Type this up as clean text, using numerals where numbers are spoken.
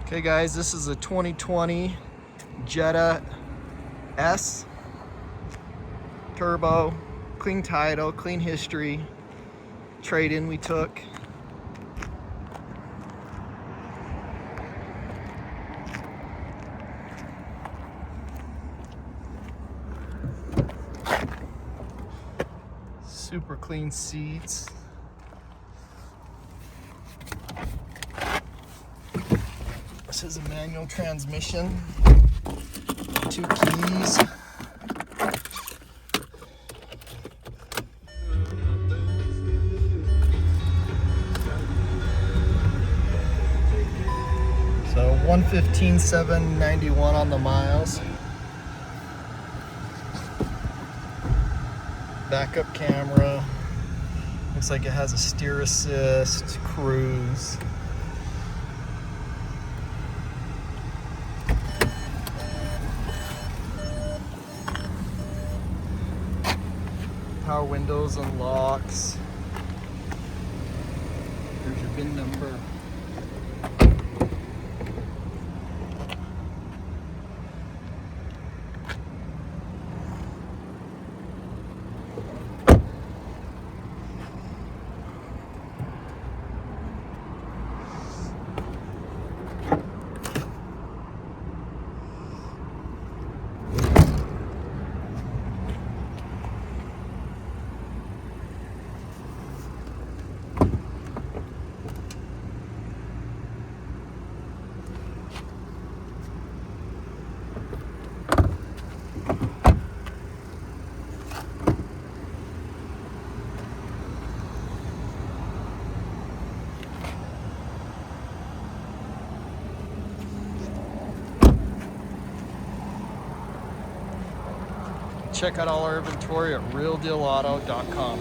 Okay guys, this is a 2020 Jetta S. Turbo, clean title, clean history, trade-in we took. Super clean seats. This is a manual transmission, 2 keys. So 115,791 on the miles. Backup camera. Looks like it has a steer assist, cruise. Power windows and locks. Here's your VIN number. Check out all our inventory at realdealauto.com.